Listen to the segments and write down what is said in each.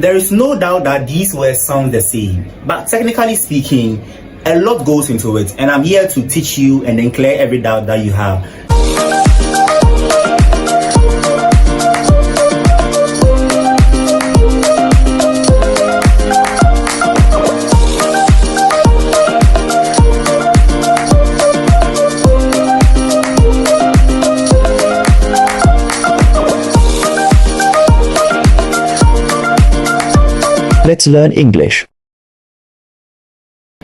There is no doubt that these words sound the same, but technically speaking, a lot goes into it, and I'm here to teach you and then clear every doubt that you have. Let's learn English.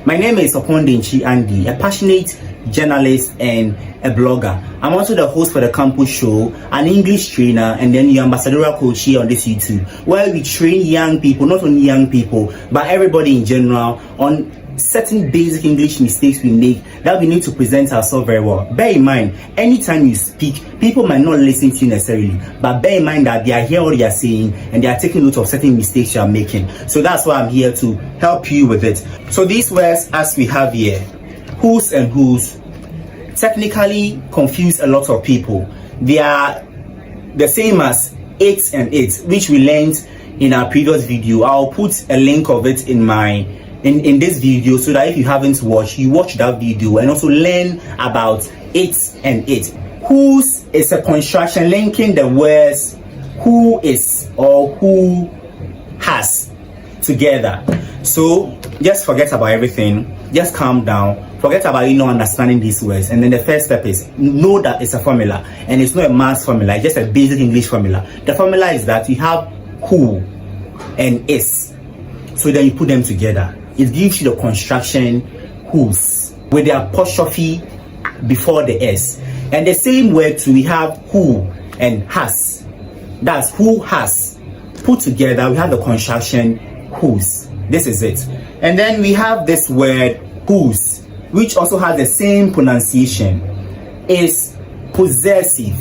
My name is Okondinchi Andy, a passionate journalist and a blogger. I'm also the host for the Campus Show, an English trainer, and then the ambassadorial coach here on this YouTube, where we train young people, not only young people, but everybody in general, on certain basic English mistakes we make that we need to present ourselves very well. Bear in mind, anytime you speak, people might not listen to you necessarily, but bear in mind that they are hearing what you are saying and they are taking note of certain mistakes you are making. So that's why I'm here to help you with it. So these words, as we have here, whose and whose, technically confuse a lot of people. They are the same as it and it, which we learned in our previous video. I'll put a link of it in this video, so that if you haven't watched, you watch that video and also learn about it and it. Whose is a construction linking the words who is or who has together. So just forget about everything, just calm down, forget about understanding these words, and then the first step is know that it's a formula, and it's not a math formula, it's just a basic English formula. The formula is that you have who and is, so then you put them together. It gives you the construction whose with the apostrophe before the s. And the same word too, we have who and has. That's who has. Put together, we have the construction whose. This is it. And then we have this word whose, which also has the same pronunciation. Is possessive.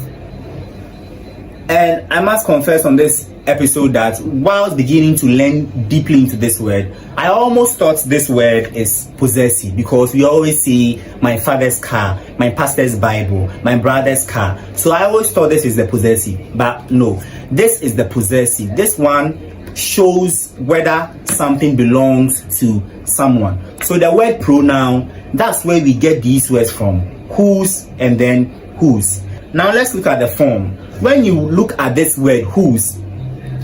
And I must confess on this episode that while beginning to learn deeply into this word, I almost thought this word is possessive, because we always see my father's car, my pastor's Bible, my brother's car. So I always thought this is the possessive, but no, this is the possessive. This one shows whether something belongs to someone. So the word pronoun, that's where we get these words from, whose and then whose. Now let's look at the form. When you look at this word whose,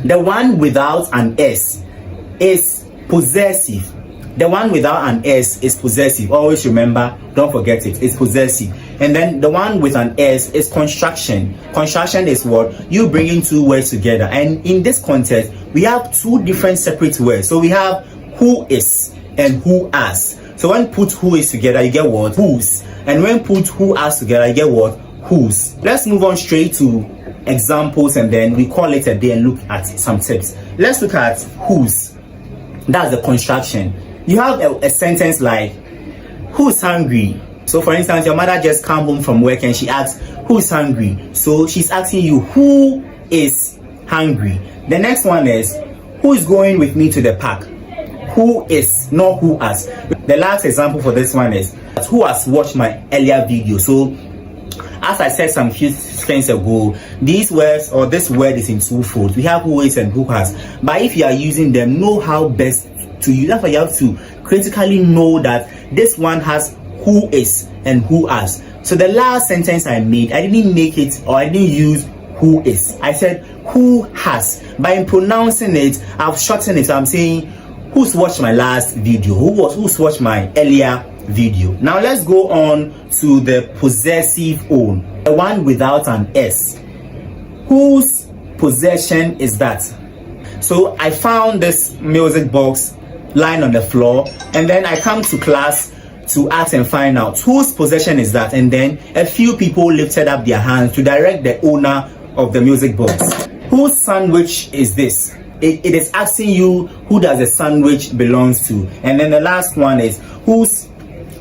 the one without an s is possessive. The one without an s is possessive. Always remember, don't forget it, it's possessive. And then the one with an s is construction. Construction is what? You bringing two words together. And in this context, we have two different separate words. So we have who is and who has. So when put who is together, you get what? Whose. And when put who has together, you get what? Whose. Let's move on straight to examples, and then we call it a day and look at some tips. Let's look at whose. That's the construction. You have a sentence like, who's hungry? So for instance, your mother just come home from work and she asks, who's hungry? So she's asking you, who is hungry? The next one is, who is going with me to the park? Who is, not who has. The last example for this one is, who has watched my earlier video? So as I said some few seconds ago, these words or this word is in two folds. We have who is and who has. But if you are using them, know how best to use. That's why you have to critically know that this one has who is and who has. So the last sentence I made, I didn't make it, or I didn't use who is. I said who has. By pronouncing it, I've shortened it. So I'm saying who's watched my last video, who's watched my earlier video. Now let's go on to the possessive own, the one without an s. Whose possession is that? So I found this music box lying on the floor, and then I come to class to ask and find out whose possession is that, and then a few people lifted up their hands to direct the owner of the music box. Whose sandwich is this? It is asking you who does the sandwich belongs to. And then the last one is whose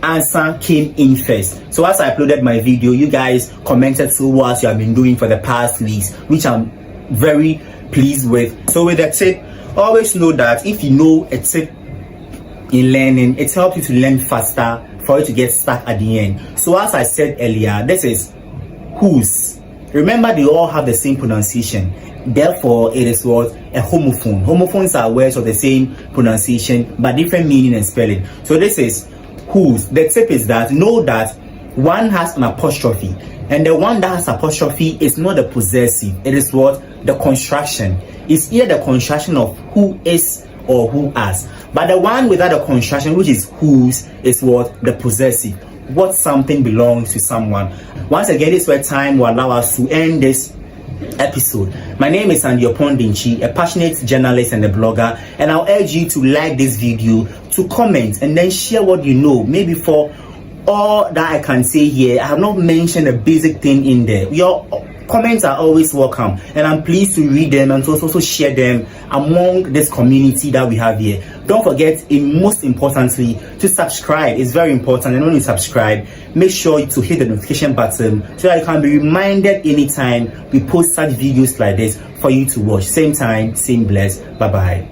answer came in first. So as I uploaded my video, you guys commented so what you have been doing for the past weeks, which I'm very pleased with. So with the tip, always know that if you know a tip in learning, it helps you to learn faster for you to get stuck at the end. So as I said earlier, this is whose. Remember, they all have the same pronunciation. Therefore, it is what? A homophone. Homophones are words of the same pronunciation but different meaning and spelling. So this is whose. The tip is that know that one has an apostrophe, and the one that has apostrophe is not the possessive. It is what? The construction. It's either the construction of who is or who has. But the one without the construction, which is whose, is what? The possessive. What something belongs to someone. Once again, this is where time will allow us to end this episode. My name is Andy Opondinchi, a passionate journalist and a blogger, and I'll urge you to like this video, to comment, and then share what you know. Maybe for all that I can say here, I have not mentioned a basic thing in there. Your comments are always welcome, and I'm pleased to read them and to also share them among this community that we have here. Don't forget, most importantly, to subscribe. It's very important, and when you subscribe, make sure to hit the notification button so that you can be reminded anytime we post such videos like this for you to watch. Same time, same bless. Bye bye.